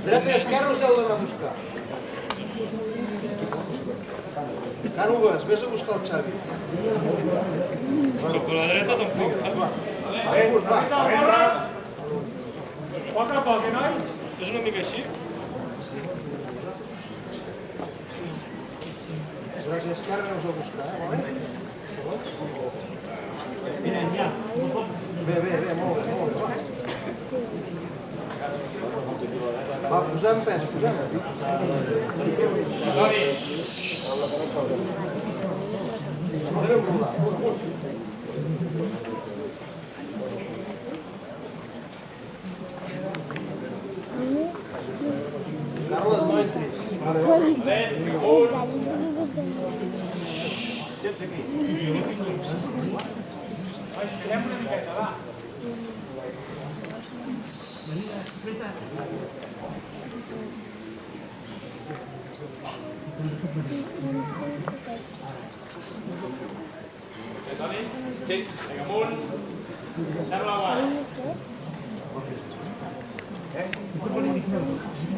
Dreta i esquerra us heu d'anar a buscar. Cànoves, vés a buscar el Xavi. I per la dreta tampoc, Xavi. Poc a poc, noi? És una mica així. Dreta i esquerra aneu a buscar, vale? Bé, molt bé, va, posem pes, posem. No devem rolar. Carles, no entris. Esperem una miqueta, va. Sí, vinga, amunt. Terra baix.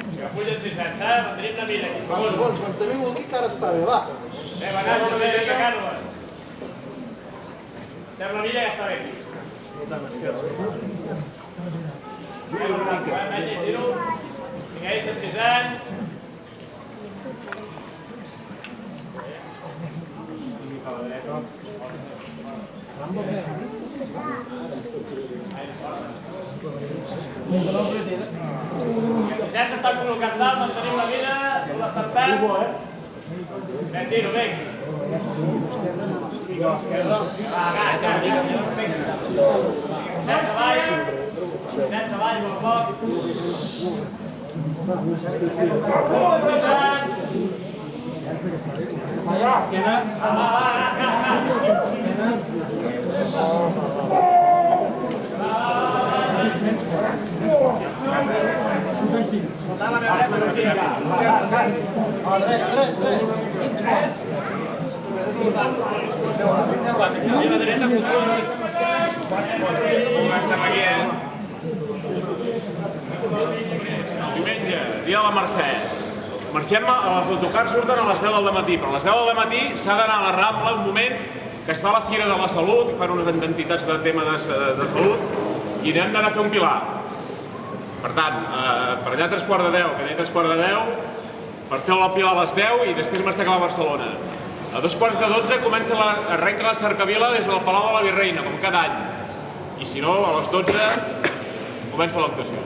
Vinga, fulla en 600, mantenim la mira. Segons, manteniu aquí que ara està bé, va. Bé, Benàs, no veig que Carles. Terra la mira i ja està bé. Vinga, tiro. Vinga, ells en 600. Els 600 estan col·locats dalt, mantenim la mida, l'estan tant. Ben, tiro, vinga. Vinga, a l'esquerra. Va, vinga, perfecte. 600 avall, 600 avall, molt poc. Diumenge, dia de la Mercè. Marxem, els autocars surten a les 10 del matí, però a les 10 del matí s'ha d'anar a la Rambla un moment que es fa la Fira de la Salut, que fan unes entitats de tema de salut, i hem d'anar a fer un pilar. Per tant, per allà a 3:15, que anem a 3:15, per fer la pilar a les 10 i després m'estic a Barcelona. A 11:45 arrenca la cercavila des del Palau de la Virreina, com cada any. I si no, a les 12 comença l'actuació.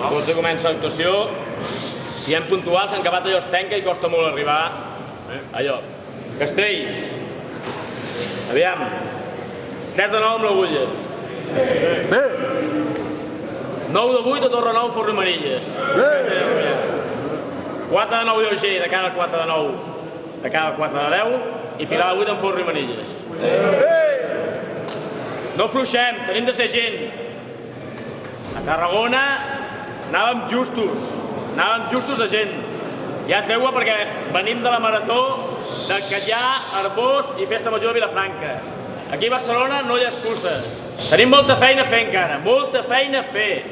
A les 12 comença l'actuació. Siguem puntuals, en acabat allò es tanca i costa molt arribar. Allò. Castells. Aviam. 3 de 9 amb l'agulla. Bé. 9 de 8 a Torre Nou, Forn i Manilles. 4 de 9 lleuger de cara al 4 de 9 de cara al 4 de 10 i Pilar de 8 amb Forn i Manilles. No fluixem, tenim de ser gent. A Tarragona anàvem justos de gent. Ja et veua perquè venim de la marató de Catllà, Arbós i Festa Major de Vilafranca. Aquí a Barcelona no hi ha excuses. Tenim molta feina a fer encara, molta feina a fer.